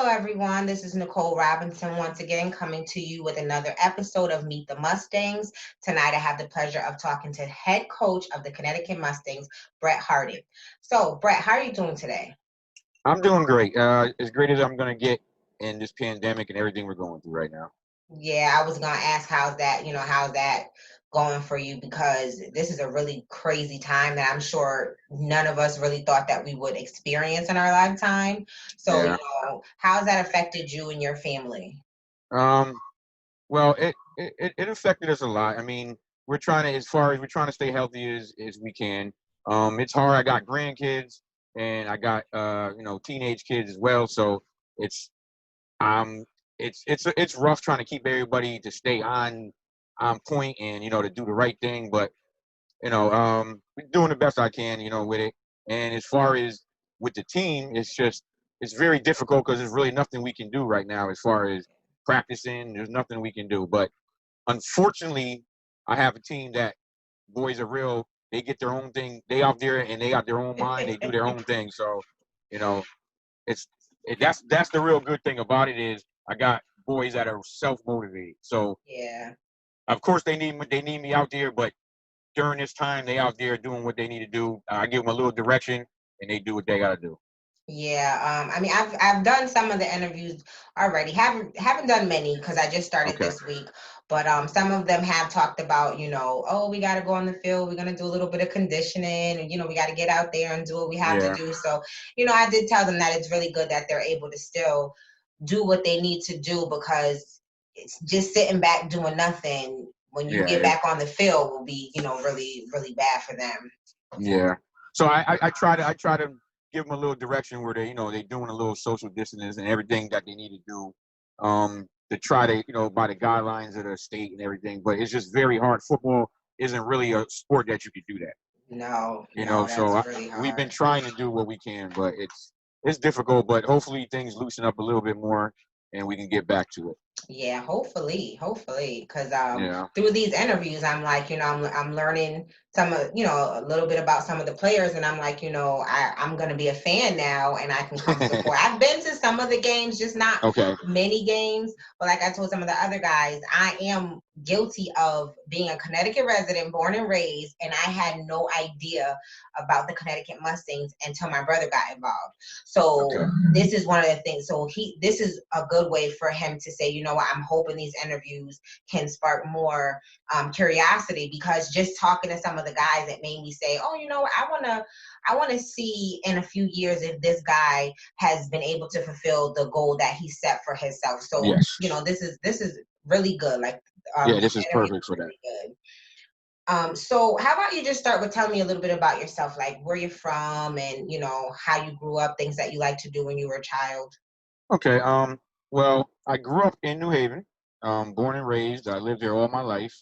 Hello, everyone. This is Nicole Robinson once again coming to you with another episode of Meet the Mustangs. Tonight, I have the pleasure of talking to head coach of the Connecticut Mustangs, Brett Harding. So, Brett, how are you doing today? I'm doing great. As great as I'm going to get in this pandemic and everything we're going through right now. Yeah, I was going to ask how's that going for you, because this is a really crazy time that I'm sure none of us really thought that we would experience in our lifetime. So, Yeah. how's that affected you and your family? Um. Well, it affected us a lot. I mean, we're trying to, as far as we're trying to stay healthy as we can. It's hard. I got grandkids and I got teenage kids as well. So it's um it's rough trying to keep everybody to stay on point and to do the right thing. But we're doing the best I can, with it. And as far as with the team, it's very difficult because there's really nothing we can do right now as far as practicing. There's nothing we can do. But unfortunately, I have a team that boys are real. They get their own thing. They out there and they got their own mind. They do their own thing. So, you know, that's the real good thing about it is I got boys that are self motivated. So Yeah. of course they need me out there, but during this time they out there doing what they need to do. I give them a little direction and they do what they gotta do. Yeah, I mean, I've done some of the interviews already. Haven't done many because I just started Okay. this week. But some of them have talked about, oh, we got to go on the field. We're gonna do a little bit of conditioning, and we got to get out there and do what we have to Yeah. do. So, I did tell them that it's really good that they're able to still do what they need to do, because it's just sitting back doing nothing when you Yeah. get back on the field will be, really, really bad for them. Yeah. So I try to give them a little direction where they doing a little social distance and everything that they need to do, to try to by the guidelines of the state and everything. But it's just very hard. Football isn't really a sport that you could do that. No, no, So that's really we've been hard. trying to do what we can, but it's difficult. But hopefully things loosen up a little bit more and we can get back to it. Yeah, hopefully, because Yeah. through these interviews, I'm like, I'm learning some of, a little bit about some of the players, and I'm like, I'm gonna be a fan now, and I can come support. I've been to some of the games, just not Okay. many games, but like I told some of the other guys, I am guilty of being a Connecticut resident, born and raised, and I had no idea about the Connecticut Mustangs until my brother got involved. So Okay. this is one of the things. So this is a good way for him to say, you know what, I'm hoping these interviews can spark more curiosity, because just talking to some of the guys, it made me say, oh, I want to see in a few years if this guy has been able to fulfill the goal that he set for himself. So, Yes. this is really good. Like Yeah, these this is interviews perfect for are that. really good. So how about you just start with telling me a little bit about yourself, like where you're from and how you grew up, things that you like to do when you were a child. Okay. Well, I grew up in New Haven, born and raised. I lived there all my life.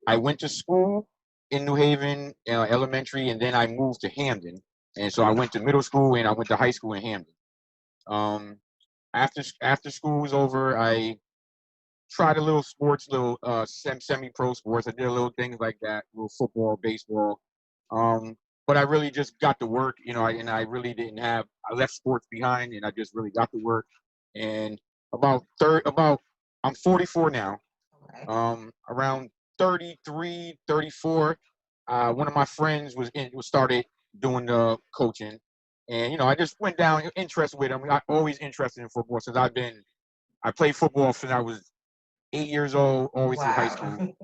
I went to school in New Haven, elementary, and then I moved to Hamden. And so I went to middle school and I went to high school in Hamden. Um, after school was over, I tried a little sports, little semi-pro sports. I did a little things like that, little football, baseball. But I really just got to work, and I really didn't have. I left sports behind, and I just really got to work. And about I'm 44 now. Okay. Around 33, 34, one of my friends was started doing the coaching, and I just went down interest with him. I always interested in football since I played football since I was 8 years old, all the way through high Wow. school,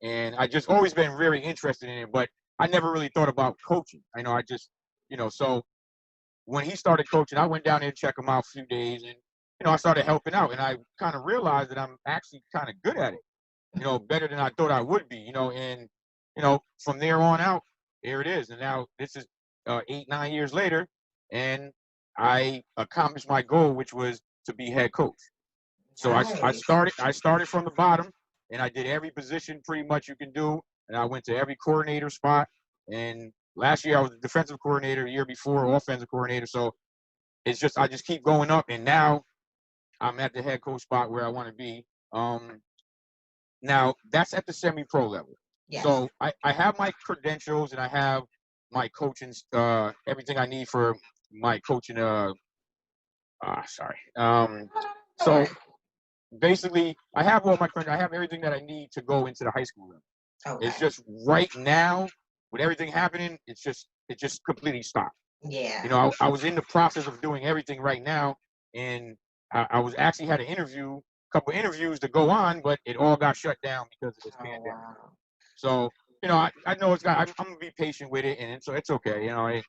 and I just always been very interested in it. But I never really thought about coaching. I know I just so when he started coaching, I went down there to check him out a few days, and I started helping out, and I kind of realized that I'm actually kind of good at it, better than I thought I would be, and from there on out, here it is, and now this is 8, 9 years later, and I accomplished my goal, which was to be head coach. So Nice. I started from the bottom, and I did every position pretty much you can do, and I went to every coordinator spot. And last year I was the defensive coordinator. The year before, offensive coordinator. So it's just I just keep going up, and now I'm at the head coach spot where I want to be. Now that's at the semi-pro level. Yes. So I have my credentials and I have my coaching, everything I need for my coaching Sorry. So basically, I have all my credit. I have everything that I need to go into the high school level. Okay. It's just right now with everything happening, it just completely stopped. Yeah. You know, I was in the process of doing everything right now, and I was actually had an interview, couple interviews to go on, but it all got shut down because of this Oh pandemic. wow. So, you know, I know I'm gonna be patient with it, and it's okay. You know,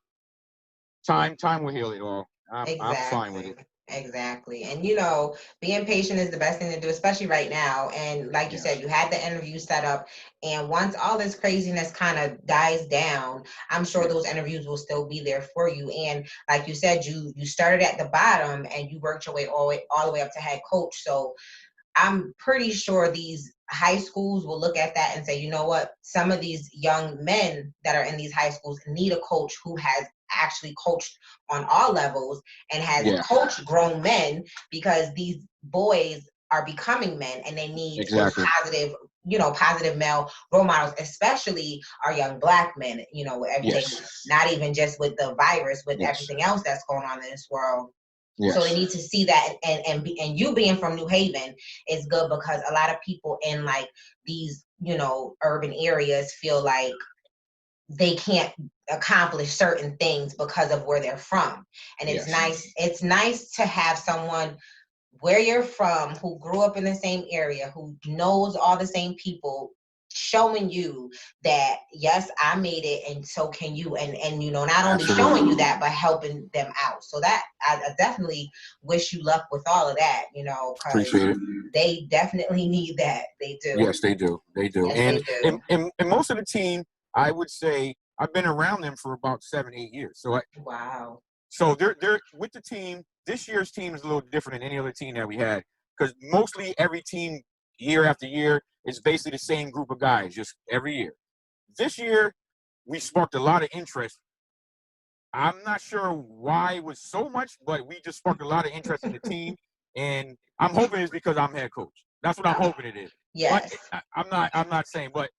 time will heal it all. I'm fine with Exactly. it. Exactly. And you know, being patient is the best thing to do, especially right now. And like you said, Yes. you had the interview set up. And once all this craziness kind of dies down, I'm sure those Yes. interviews will still be there for you. And like you said, you started at the bottom and you worked your way all the way up to head coach. So I'm pretty sure these high schools will look at that and say, you know what, some of these young men that are in these high schools need a coach who has actually coached on all levels and has Yeah. coached grown men, because these boys are becoming men and they need those Exactly. positive male role models, especially our young black men, with everything, Yes. not even just with the virus, with Yes. everything else that's going on in this world. So they Yes. need to see that, and you being from New Haven is good, because a lot of people in like these urban areas feel like they can't accomplish certain things because of where they're from. And Yes. it's nice to have someone where you're from, who grew up in the same area, who knows all the same people, showing you that yes, I made it and so can you, and not only showing you Absolutely. that but helping them out. So that I definitely wish you luck with all of that, because Appreciate it. they definitely need that. They do. Yes, they do. They do. Yes, they do. And most of the team, I would say, I've been around them for about 7, 8 years. Wow. So they're with the team. This year's team is a little different than any other team that we had, because mostly every team year after year is basically the same group of guys, just every year. This year, we sparked a lot of interest. I'm not sure why it was so much, but we just sparked a lot of interest in the team, and I'm hoping it's because I'm head coach. That's what I'm hoping it is. But Yes. I'm not saying, but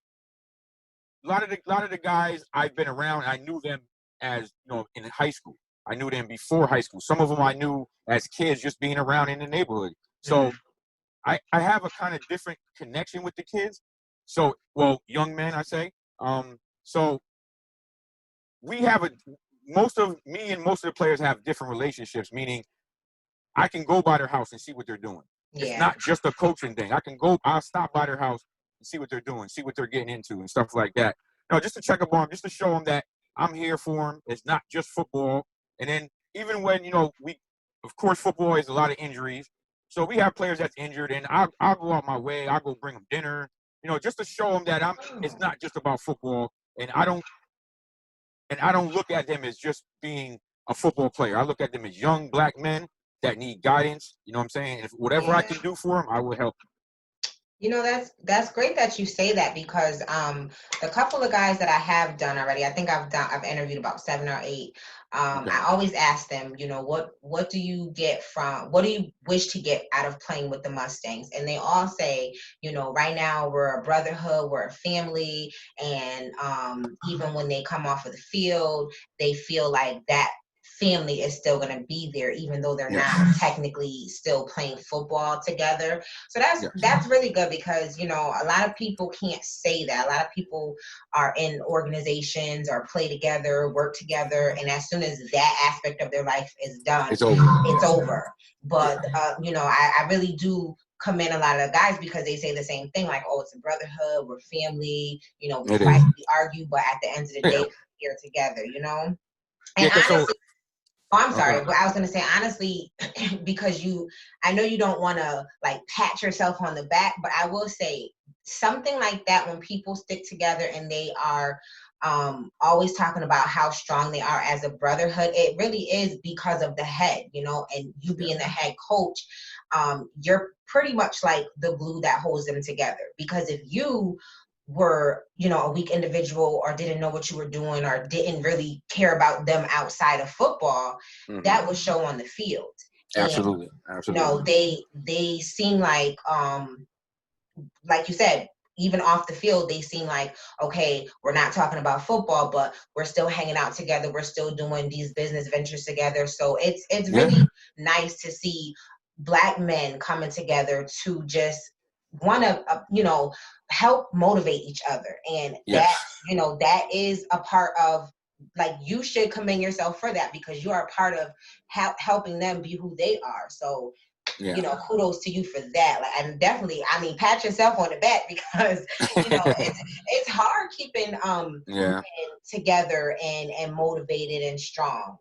a lot of the guys I've been around, I knew them as in high school. I knew them before high school. Some of them I knew as kids, just being around in the neighborhood. So I have a kind of different connection with the kids. So, well, young men, I say. So we have most of me and most of the players have different relationships, meaning I can go by their house and see what they're doing. It's Yeah. not just a coaching thing. I'll stop by their house and see what they're doing, see what they're getting into and stuff like that. No, just to check up on them, just to show them that I'm here for them. It's not just football. And then even when, of course, football is a lot of injuries. So we have players that's injured, and I'll go out my way. I'll go bring them dinner, just to show them that it's not just about football. And I don't look at them as just being a football player. I look at them as young black men that need guidance. You know what I'm saying? If whatever I Yeah. can do for them, I will help. That's great that you say that, because the couple of guys that I have done already, I think I've interviewed about 7 or 8. Okay. I always ask them, what do you wish to get out of playing with the Mustangs? And they all say, right now we're a brotherhood, we're a family, and even when they come off of the field, they feel like that family is still going to be there, even though they're not Yes. technically still playing football together. So that's Yes. that's really good, because a lot of people can't say that. A lot of people are in organizations or play together, work together, and as soon as that aspect of their life is done, It's over. it's Yes. over. But Yeah. I really do commend a lot of the guys, because they say the same thing, like, oh, it's a brotherhood, we're family, we It fight, is. we argue, but at the end of the day, Yeah. we're here together. Yeah. And Cause so. honestly, oh, I'm Okay. sorry, but I was gonna say, honestly, because I know you don't want to like pat yourself on the back, but I will say something like that, when people stick together and they are always talking about how strong they are as a brotherhood, it really is because of the head, and you Yeah. being the head coach, you're pretty much like the glue that holds them together. Because if you were a weak individual, or didn't know what you were doing, or didn't really care about them outside of football, Mm-hmm. that would show on the field. And Absolutely. Absolutely. they seem like you said, even off the field, they seem like, okay, we're not talking about football, but we're still hanging out together. We're still doing these business ventures together. So it's really nice to see Black men coming together to just want to, help motivate each other. And that, that is a part of, like, you should commend yourself for that, because you are a part of helping them be who they are. So, kudos to you for that. Like, and definitely, I mean, pat yourself on the back, because it's hard keeping men together and motivated and strong.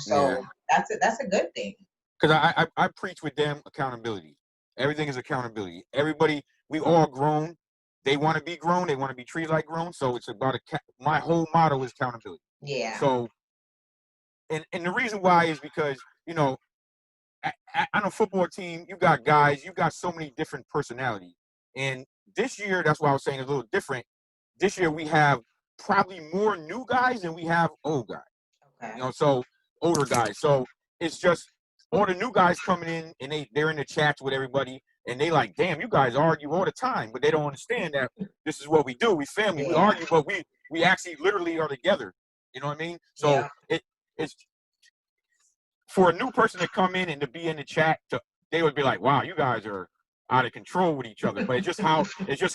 So that's a good thing. Because I preach with them accountability. Everything is accountability. Everybody, we all grown. They want to be grown. They want to be treated like grown. So it's about my whole motto is accountability. Yeah. So, and the reason why is because, on a football team, you got guys, you got so many different personalities. And this year, that's why I was saying it's a little different. This year, we have probably more new guys than we have old guys. Okay. So older guys. So it's just all the new guys coming in, and they're in the chats with everybody, and they like, damn, you guys argue all the time, but they don't understand that this is what we do. We family. We argue, but we actually literally are together. You know what I mean? So it's for a new person to come in and to be in the chat, they would be like, wow, you guys are out of control with each other. But it's just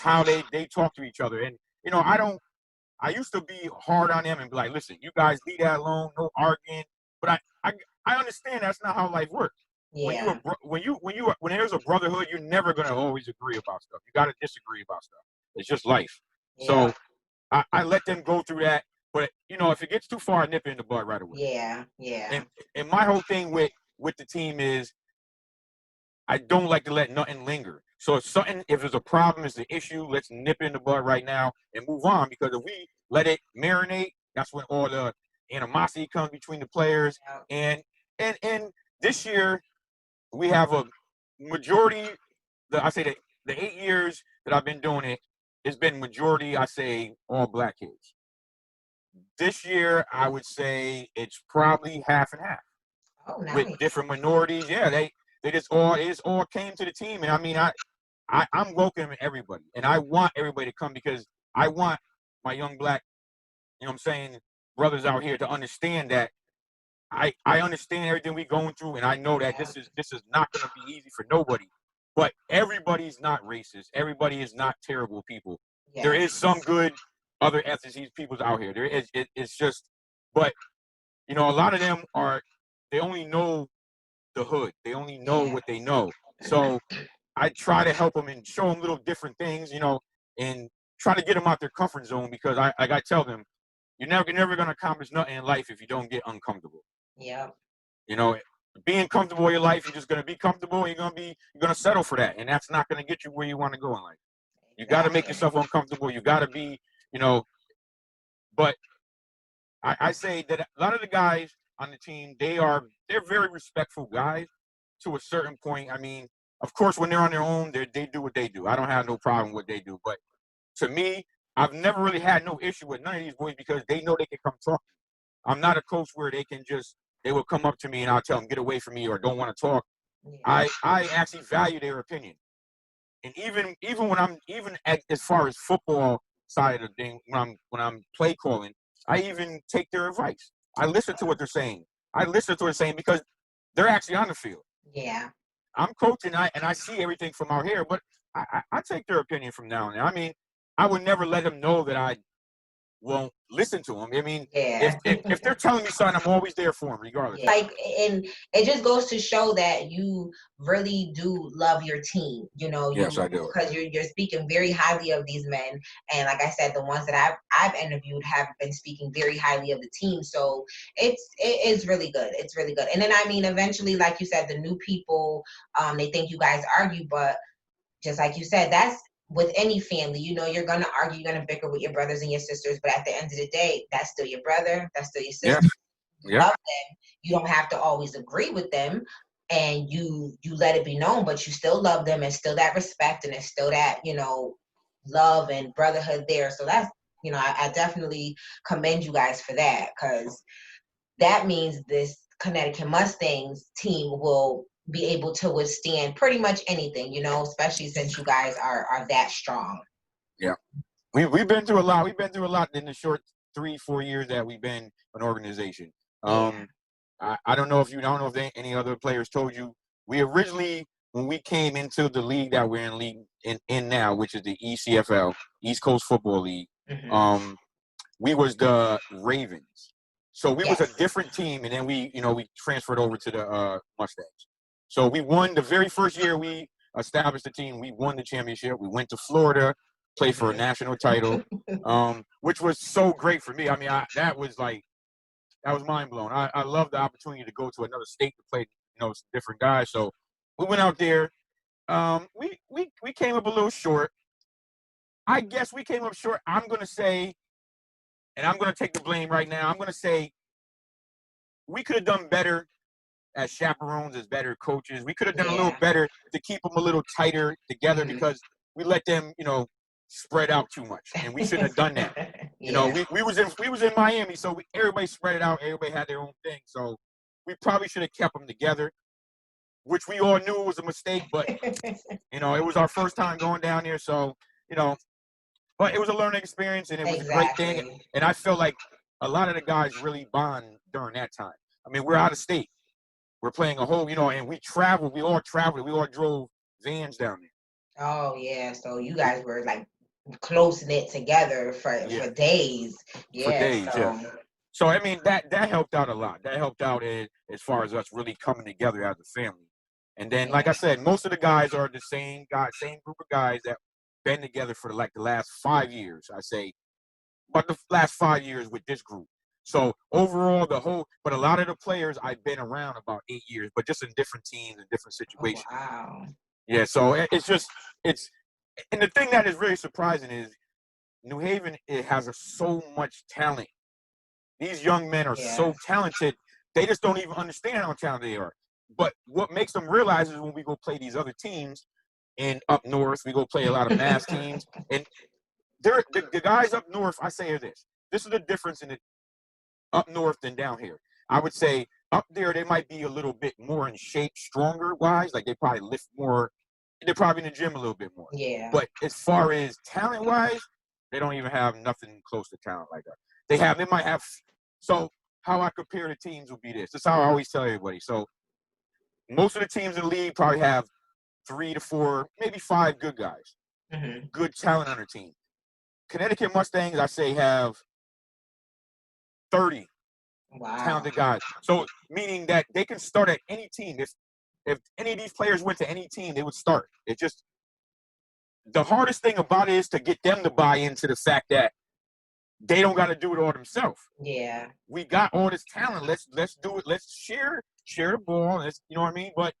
how they talk to each other. And I used to be hard on them and be like, listen, you guys leave that alone, no arguing. But I understand that's not how life works. Yeah. When there's a brotherhood, you're never gonna always agree about stuff. You gotta disagree about stuff. It's just life. Yeah. So I let them go through that. But if it gets too far, I nip it in the bud right away. Yeah, yeah. And my whole thing with the team is I don't like to let nothing linger. So if there's a problem, it's an issue, let's nip it in the bud right now and move on. Because if we let it marinate, that's when all the animosity comes between the players. And this year we have a majority. I say that the 8 years that I've been doing it, it's been majority, I say, all Black kids. This year, I would say it's probably half and half. Oh, nice. With different minorities. Yeah, they just all came to the team. And I mean, I'm welcoming everybody, and I want everybody to come, because I want my young Black, brothers out here to understand that I understand everything we're going through, and I know that this is not going to be easy for nobody. But everybody's not racist. Everybody is not terrible people. Yeah. There is some good other ethnicities peoples out here. There is. It's just, but a lot of them they only know the hood. They only know what they know. So I try to help them and show them little different things, and try to get them out their comfort zone, because I tell them, you're never going to accomplish nothing in life if you don't get uncomfortable. Yeah. Being comfortable in your life, you're just going to be comfortable. You're going to settle for that, and that's not going to get you where you want to go in life. You got to make yourself uncomfortable. You got to be, but I say that a lot of the guys on the team, they're very respectful guys to a certain point. I mean, of course, when they're on their own, they do what they do. I don't have no problem with what they do. But to me, I've never really had no issue with none of these boys, because they know they can come talk to me. I'm not a coach where they will come up to me and I'll tell them, get away from me, or don't want to talk. Yeah. I actually value their opinion. And even when I'm as far as football side of the thing, when I'm play calling, I even take their advice. I listen to what they're saying. I listen to what they're saying, because they're actually on the field. Yeah. I'm coaching, and I see everything from out here, but I take their opinion from now and then. I mean, I would never let them know that I won't listen to them. I mean, if they're telling me something, I'm always there for them, regardless. Yeah. Like, and it just goes to show that you really do love your team. Yes, I do. Because you're speaking very highly of these men, and like I said, the ones that I've interviewed have been speaking very highly of the team. So it is really good. It's really good. And then I mean, eventually, like you said, the new people, they think you guys argue, but just like you said, that's with any family, you're going to argue, you're going to bicker with your brothers and your sisters, but at the end of the day, that's still your brother, that's still your sister. You love them. You don't have to always agree with them, and you let it be known, but you still love them, and still that respect, and it's still that, love and brotherhood there. So that's, I definitely commend you guys for that, because that means this Connecticut Mustangs team will be able to withstand pretty much anything, especially since you guys are that strong. Yeah. We've been through a lot. We've been through a lot in the short 3-4 years that we've been an organization. Yeah. I don't know if any other players told you, we originally, when we came into the league that we're in now, which is the ECFL, East Coast Football League, Mm-hmm. we was the Ravens. So we was a Yes. different team, and then we transferred over to the Mustangs. So we won the very first year we established the team. We won the championship. We went to Florida, played for a national title, which was so great for me. I mean, that was mind blowing. I love the opportunity to go to another state to play, some different guys. So we went out there. We came up a little short. I guess we came up short. I'm gonna say, and I'm gonna take the blame right now. I'm gonna say we could have done better as chaperones, as better coaches. We could have done a little Yeah. better to keep them a little tighter together Mm-hmm. because we let them, spread out too much, and we shouldn't have done that. Yeah. We was in Miami, so everybody spread it out. Everybody had their own thing, so we probably should have kept them together, which we all knew was a mistake. But it was our first time going down there, so but it was a learning experience, and it was a great thing. Exactly. And I felt like a lot of the guys really bond during that time. I mean, we're out of state. We're playing a whole, and we traveled. We all traveled. We all drove vans down there. Oh yeah. So you guys were like close knit together Yeah, for days. for Yeah. days. Yeah. So So I mean that helped out a lot. That helped out as far as us really coming together as a family. And then, like I yeah. said, most of the guys are the same guys, same group of guys that been together for like the last 5 years. I say, but the last 5 years with this group. So overall, but a lot of the players I've been around about 8 years, but just in different teams and different Oh situations. wow. Yeah. So it's, and the thing that is really surprising is New Haven. It has so much talent. These young men are Yeah. so talented, they just don't even understand how talented they are. But what makes them realize is when we go play these other teams, and up north, we go play a lot of mass teams, and the guys up north, I say this. This is the difference in it up north than down here. I would say up there they might be a little bit more in shape, stronger wise, like they probably lift more. They're probably in the gym a little bit more. Yeah. But as far as talent wise, they don't even have nothing close to talent like that. They might have. So how I compare the teams would be this. This is how I always tell everybody. So most of the teams in the league probably have 3 to 4, maybe 5 good guys, Mm-hmm. good talent on their team. Connecticut Mustangs, I say, have 30 Wow. talented guys. So meaning that they can start at any team. If any of these players went to any team, they would start. It just the hardest thing about it is to get them to buy into the fact that they don't got to do it all themselves. Yeah. We got all this talent. Let's do it. Let's share the ball. You know what I mean? But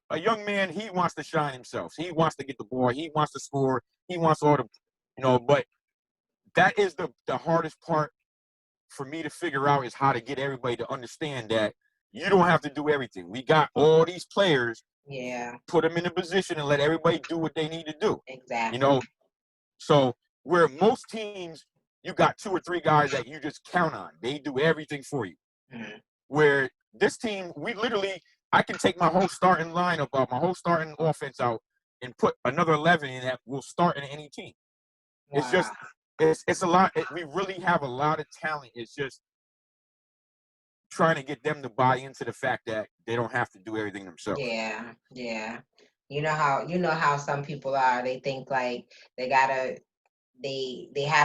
a young man, he wants to shine himself. He wants to get the ball. He wants to score. He wants all the, But that is the hardest part for me to figure out is how to get everybody to understand that you don't have to do everything. We got all these players. Yeah. Put them in a position and let everybody do what they need to do. Exactly. So where most teams, you got 2 or 3 guys that you just count on. They do everything for you. Mm-hmm. Where this team, I can take my whole starting lineup out, my whole starting offense out, and put another 11 in that will start in any team. Wow. It's just, it's a lot. We really have a lot of talent. It's just trying to get them to buy into the fact that they don't have to do everything themselves. Yeah. Yeah. You know how some people are. They think like they have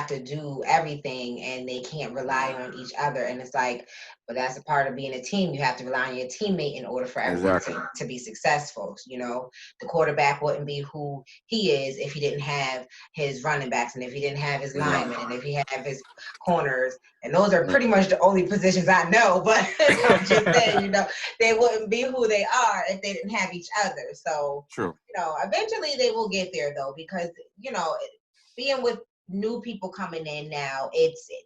to do everything and they can't rely on each other, and it's like, but that's a part of being a team. You have to rely on your teammate in order for everything Exactly. to be successful. The quarterback wouldn't be who he is if he didn't have his running backs, and if he didn't have his linemen, and if he had his corners, and those are pretty much the only positions I know, but I'm just saying, they wouldn't be who they are if they didn't have each other. So True. eventually they will get there though, because being with new people coming in now,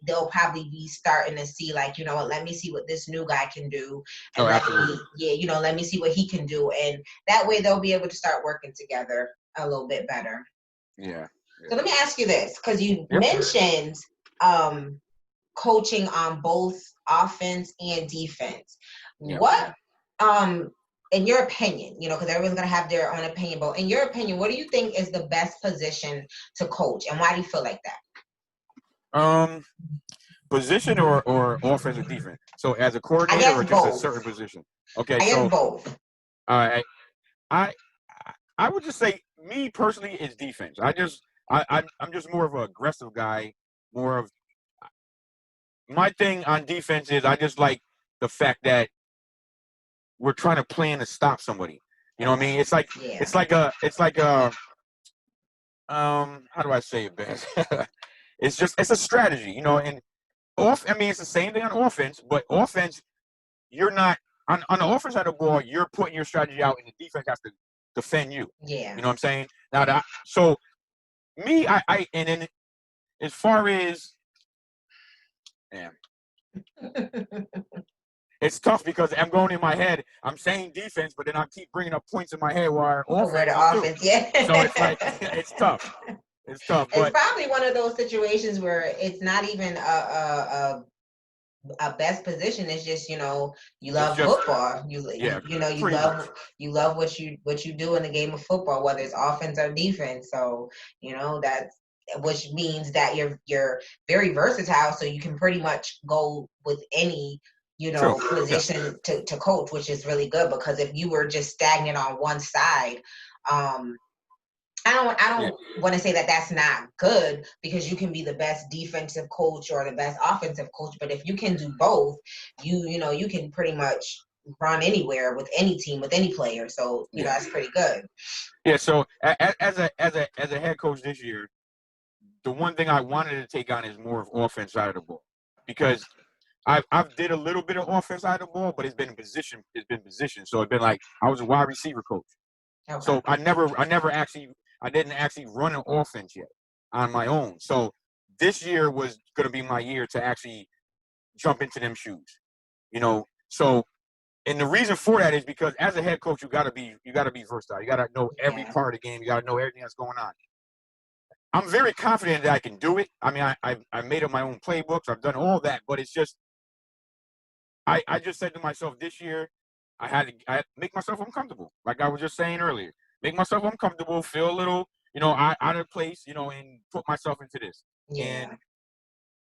they'll probably be starting to see like, what, let me see what this new guy can do, and let me see what he can do, and that way they'll be able to start working together a little bit better. Yeah. So let me ask you this, because you mentioned coaching on both offense and defense. Yep. What in your opinion, you know, because everyone's going to have their own opinion, but in your opinion, what do you think is the best position to coach, and why do you feel like that? Position or offense or defense? So as a I coordinator or guess just a both. certain position? Okay, I guess so both. I I I would just say me personally is defense. I'm just more of an aggressive guy. More of my thing on defense is I just like the fact that we're trying to plan to stop somebody. You know what I mean? Yeah. It's like a how do I say it best? It's a strategy, you know, and I mean it's the same thing on offense, but offense you're not on the offense side of the ball, you're putting your strategy out and the defense has to defend you. Yeah. You know what I'm saying? Now that so me, I and then as far as man, it's tough because I'm going in my head. I'm saying defense, but then I keep bringing up points in my head where Where the offenses too. offense, yeah. So it's like it's tough. It's tough, It's but probably one of those situations where it's not even a best position. It's just, you know, you it's love just football. yeah, You know, pretty much. you love what you do in the game of football, whether it's offense or defense. So, you know, that's which means that you're very versatile, so you can pretty much go with any, you True. know, Yeah. position to coach, which is really good, because if you were just stagnant on one side, um I Yeah. don't want to say that that's not good, because you can be the best defensive coach or the best offensive coach, but if you can do both, you know, you can pretty much run anywhere with any team, with any player. So, you know, Yeah. that's pretty good. Yeah. So as a head coach this year, the one thing I wanted to take on is more of offense side of the ball because I've did a little bit of offense side of the ball, but it's been position. It's been position. So it's been like I was a wide receiver coach. Okay. So I didn't actually run an offense yet on my own. So this year was going to be my year to actually jump into them shoes. You know, so and the reason for that is because as a head coach, you gotta be versatile. You gotta know every Yeah. part of the game. You gotta know everything that's going on. I'm very confident that I can do it. I mean, I made up my own playbooks. I've done all that, but it's just I just said to myself this year, I make myself uncomfortable. Like I was just saying earlier, make myself uncomfortable, feel a little, out of place, and put myself into this. Yeah. And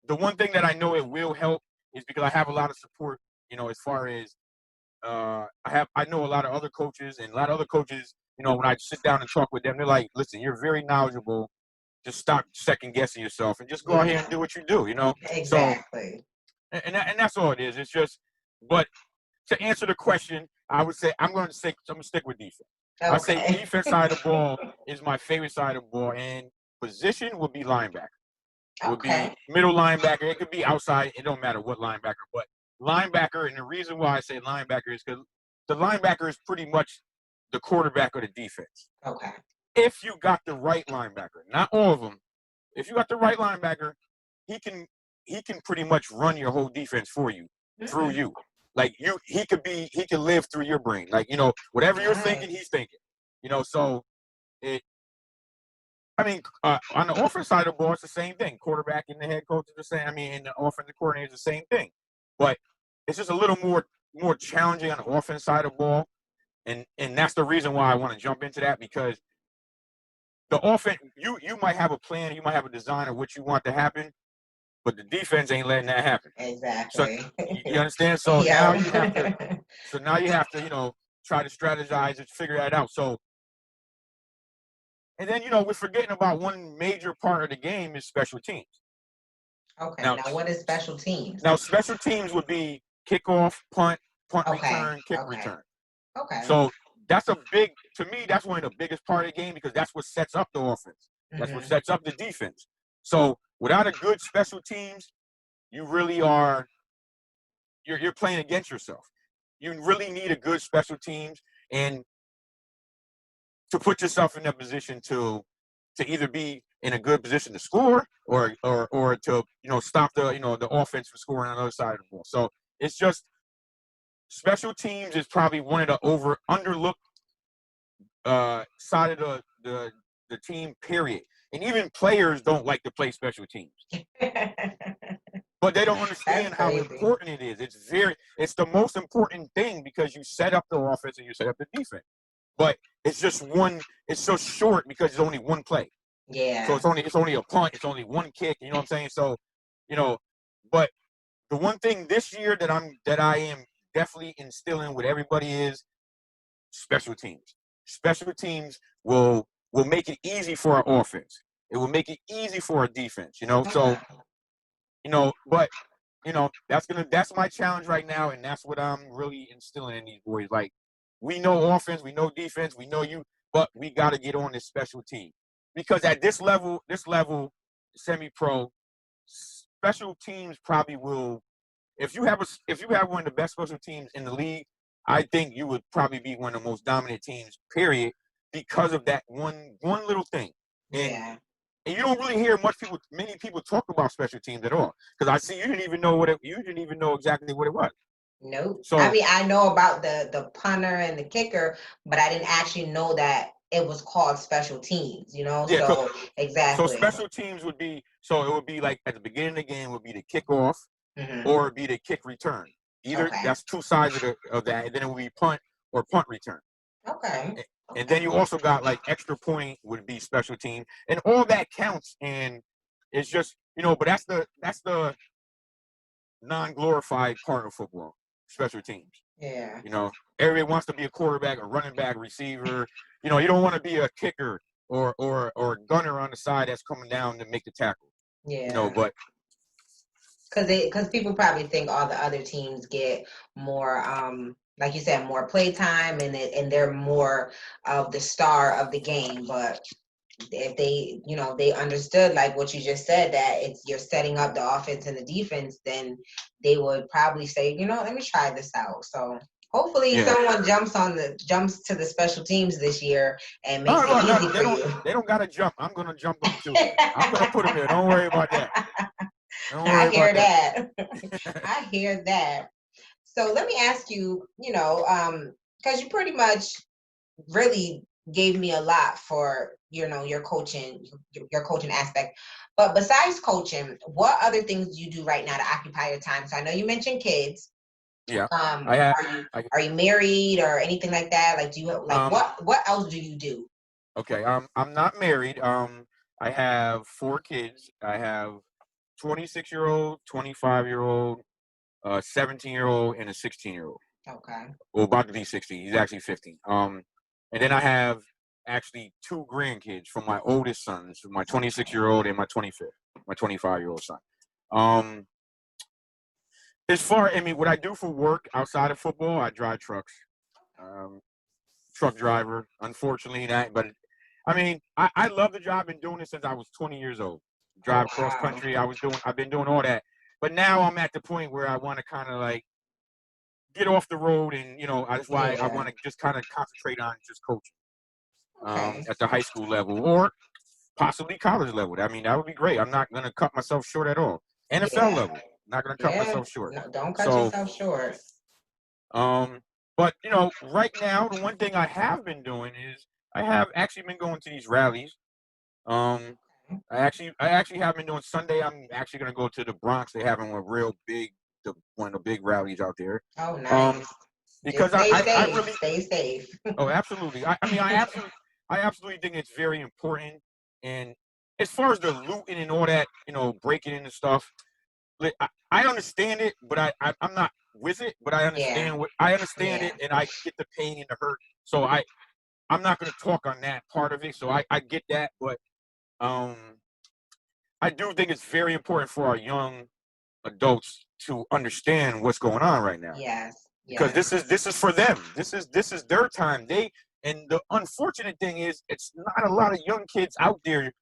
the one thing that I know it will help is because I have a lot of support, as far as I know a lot of other coaches and a lot of other coaches, when I sit down and talk with them, they're like, listen, you're very knowledgeable. Just stop second guessing yourself and just go out here Yeah. and do what you do. So, Exactly. and that's all it is. It's just, but to answer the question, I would say I'm going to stick with defense. I say Okay. defense side of the ball is my favorite side of the ball, and position would be linebacker. Would be Okay. middle linebacker. It could be outside. It don't matter what linebacker, but linebacker. And the reason why I say linebacker is because the linebacker is pretty much the quarterback of the defense. Okay. If you got the right linebacker, not all of them. If you got the right linebacker, he can pretty much run your whole defense for you through Mm-hmm. you. Like he could live through your brain. Like whatever you're thinking, he's Nice. thinking. So it. I mean, on the offense side of the ball, it's the same thing. Quarterback and the head coach is the same. I mean, and the offensive coordinator is the same thing. But it's just a little more challenging on the offense side of the ball, and that's the reason why I want to jump into that because the offense, you might have a plan, you might have a design of what you want to happen, but the defense ain't letting that happen. So Exactly. you understand? So now you have to, Yeah. try to strategize and figure that out. So and then we're forgetting about one major part of the game is special teams. Okay. Now, Now, what is special teams? now special teams would be kickoff, punt Okay. return, kick Okay. return. Okay. So to me, that's one of the biggest part of the game because that's what sets up the offense. That's what Mm-hmm. sets up the defense. So without a good special teams, you really are you're playing against yourself. You really need a good special teams and to put yourself in a position to either be in a good position to score or to stop the offense from scoring on the other side of the ball. So it's just special teams is probably one of the underlooked side of the team period. And even players don't like to play special teams. But they don't That's understand how crazy. important it is. It's the most important thing because you set up the offense and you set up the defense. But it's just one. It's so short because it's only one play. So Yeah. it's only a punt. It's only one kick. You know what I'm saying? So, you know, but the one thing this year that I am definitely instilling with everybody is special teams. Special teams will make it easy for our offense. It will make it easy for our defense. Okay. So but that's my challenge right now, and that's what I'm really instilling in these boys. Like, we know offense, we know defense, we know you, but we got to get on this special team because at this level, semi-pro, special teams probably will. If you have one of the best special teams in the league, I think you would probably be one of the most dominant teams. Period, because of that one little thing. And Yeah. and you don't really hear many people talk about special teams at all. Because I see you didn't even know you didn't even know exactly what it was. Nope. I So mean, I know about the punter and the kicker, but I didn't actually know that it was called special teams, you know? yeah, So so exactly. special teams it would be like at the beginning of the game would be the kickoff Hmm. or it'd be the kick return. Either Okay. that's two sides of that, and then it would be punt or punt return. Okay. And then you also got like extra point would be special team, and all that counts. And it's just but that's the non-glorified part of football, special teams. Yeah. You know, everybody wants to be a quarterback, a running back, receiver. You don't want to be a kicker or a gunner on the side that's coming down to make the tackle. Yeah. But Because people probably think all the other teams get more, like you said, more playtime, and they're more of the star of the game. But if they understood, like what you just said, that you're setting up the offense and the defense, then they would probably say, let me try this out. So hopefully yeah, someone jumps to the special teams this year and makes it no, easy they for don't. you. They don't gotta jump. I'm gonna jump them too. I'm gonna put them there. Don't worry about that. Don't I worry hear about that. that. I hear that. So let me ask you, because you pretty much really gave me a lot for your coaching aspect. But besides coaching, what other things do you do right now to occupy your time? So I know you mentioned kids. Yeah, I have. Are you I are you married or anything like that? Like, do you like um. what else do you do? Okay. I'm not married. I have 4 kids. I have 26-year-old, 25-year-old, 17-year-old, and a 16-year-old. Okay. Well, about to be 16. He's actually 15. And then I have actually 2 grandkids from my oldest sons, my 26-year-old and my 25-year-old son. Um, what I do for work outside of football, I drive trucks. Um, Truck driver. Unfortunately, but I mean, I love the job. I've been doing it since I was 20 years old. Oh Drive cross wow. country. I've been doing all that. But now I'm at the point where I want to kind of like get off the road, and that's why I Yeah. want to just kind of concentrate on just coaching Okay. at the high school level or possibly college level. I mean, that would be great. I'm not going to cut myself short at all. NFL Yeah. level, not going to cut Yeah. myself short. No, don't cut So, yourself short. um, but right now, the one thing I have been doing is I have actually been going to these rallies. Um, I actually have been doing Sunday. I'm actually going to go to the Bronx. They having one of the big rallies out there. Oh, Um, nice. Just because stay I safe. really, Stay safe. oh, absolutely. I mean, I absolutely think it's very important. And as far as the looting and all that, breaking into stuff, I understand it, but I'm not with it. But Yeah. I understand Yeah. it, and I get the pain and the hurt. So I'm not going to talk on that part of it. So I get that, but um, I do think it's very important for our young adults to understand what's going on right now, Yes. because Yes. this is for them. This is their time. And the unfortunate thing is, it's not a lot of young kids out there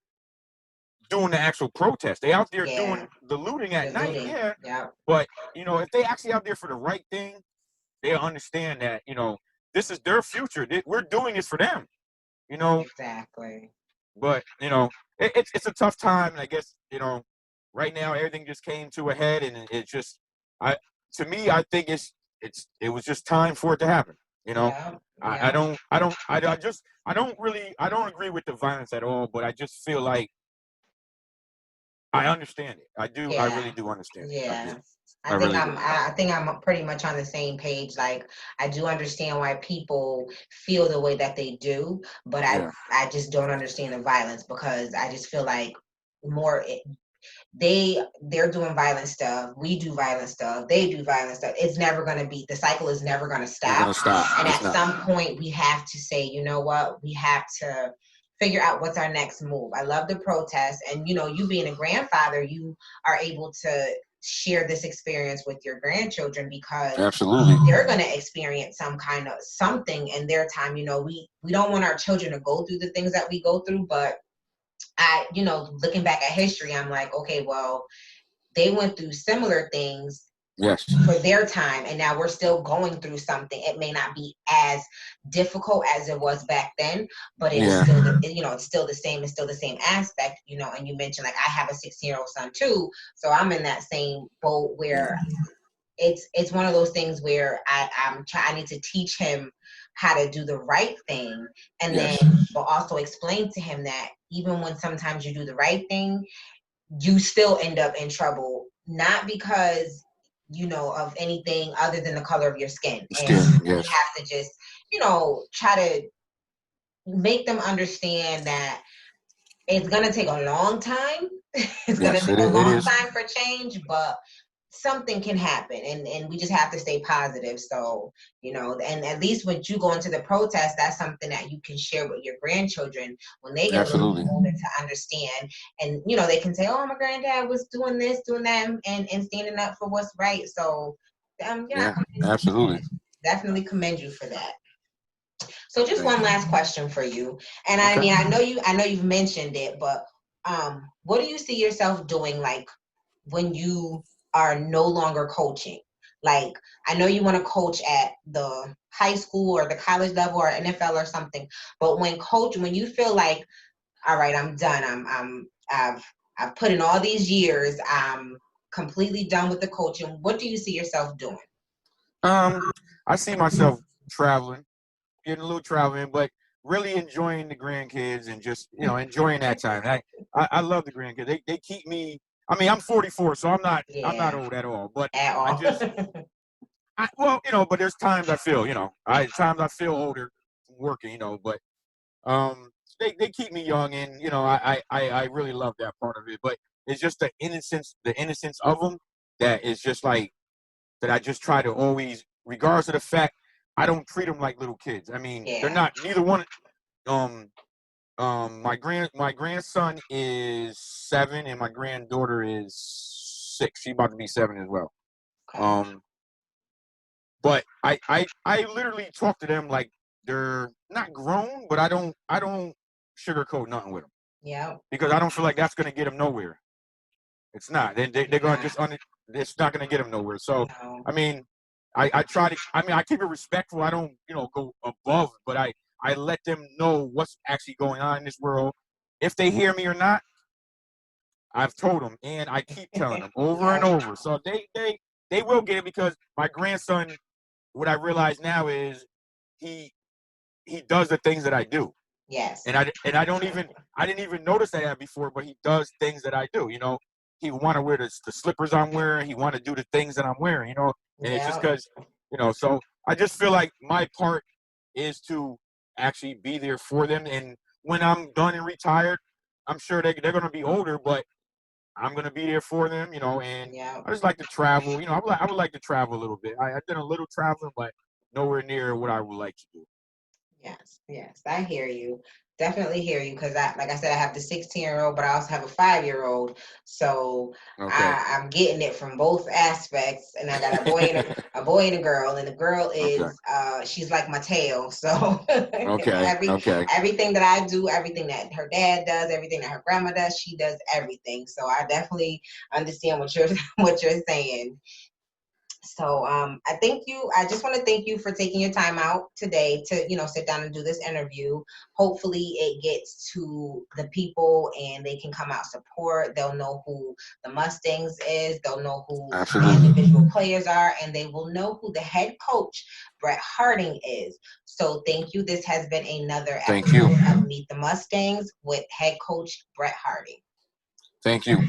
doing the actual protest. They out there Yeah. doing the looting at The night, looting. yeah. Yep. But if they actually out there for the right thing, they'll understand that this is their future. We're doing this for them. You know, Exactly. but it's a tough time, and I guess right now everything just came to a head, and it's just I to me I think it was just time for it to happen. You know, Yeah. I Yeah. don't I don't I just I don't agree with the violence at all, but I just feel like I understand it. I do. I Yeah. really do understand it. Yeah. Yeah, I really do. I think I'm pretty much on the same page. Like, I do understand why people feel the way that they do, but Yeah, I just don't understand the violence, because I just feel like more they're doing violent stuff, we do violent stuff, they do violent stuff. It's never going to be, the cycle is never going to it's stop. gonna stop. And It's at not. some point we have to say, you know what, we have to figure out what's our next move. I love the protest, and you being a grandfather, you are able to share this experience with your grandchildren, because Absolutely. they're going to experience some kind of something in their time. We don't want our children to go through the things that we go through, but looking back at history, I'm like, okay, well, they went through similar things Yes. for their time, and now we're still going through something. It may not be as difficult as it was back then, but it is Yeah. still it's still the same. It's still the same aspect. And you mentioned, like, I have a 16-year-old son too, so I'm in that same boat where it's one of those things where I need to teach him how to do the right thing, and Yes. then but also explain to him that even when sometimes you do the right thing, you still end up in trouble, not because of anything other than the color of your skin. And Skin. we Yes. have to just try to make them understand that it's going to take a long time. It's going to Yes. take a It long is. time for change, but something can happen, and we just have to stay positive. So and at least when you go into the protest, that's something that you can share with your grandchildren when they get a little Absolutely. bit older, to understand. And they can say, oh, my granddad was doing this, doing that, and standing up for what's right. So Yeah. Absolutely. definitely commend you for that. So just Thank one you. last question for you. And I Okay. mean, I know you've mentioned it, but what do you see yourself doing, like, when you are no longer coaching? Like, I know you want to coach at the high school or the college level or NFL or something, but when you feel like, all right, I'm done. I've put in all these years. I'm completely done with the coaching. What do you see yourself doing? I see myself traveling, getting a little traveling, but really enjoying the grandkids and just enjoying that time. I love the grandkids. They keep me. I mean, I'm 44, so I'm not Yeah, old at all. But at I all. just well, but there's times I feel, times I feel older from working, but they keep me young, and I really love that part of it. But it's just the innocence of them that is just like that. I just try to always, regardless of the fact, I don't treat them like little kids. I mean, they're Yeah. not, neither one. Um, my grandson is 7, and my granddaughter is 6. She's about to be 7 as well. Okay. Um, but I literally talk to them like they're not grown, but I don't sugarcoat nothing with them, Yeah. because I don't feel like that's gonna get them nowhere. It's not. They're gonna Nah, just it's not gonna get them nowhere. So no. I mean, I try to. I mean, I keep it respectful. I don't go above, but I let them know what's actually going on in this world. If they hear me or not, I've told them, and I keep telling them over and Yeah. over. So they will get it, because my grandson, what I realize now is he he does the things that I do. Yes. And I didn't even notice that before, but he does things that I do. He want to wear the slippers I'm wearing. He want to do the things that I'm wearing. And it's just Yeah. because So I just feel like my part is to actually be there for them. And when I'm done and retired, I'm sure they're gonna be older, but I'm gonna be there for them. And Yeah. I just like to travel. I would like to travel a little bit. I did a little traveling, but nowhere near what I would like to do. Yes, yes, I hear you. Definitely hear you, because like I said, I have the 16-year-old, but I also have a 5-year-old. So Okay. I'm getting it from both aspects. And I got a boy and a girl, and the girl Okay. is she's like my tail. So Okay. Okay. everything that I do, everything that her dad does, everything that her grandma does, she does everything. So I definitely understand what you're what you're saying. So I thank you. I just want to thank you for taking your time out today to, sit down and do this interview. Hopefully it gets to the people and they can come out support. They'll know who the Mustangs is. They'll know who the Absolutely. individual players are, and they will know who the head coach, Brett Harding, is. So thank you. This has been another Thank you. episode of Meet the Mustangs with head coach Brett Harding. Thank you.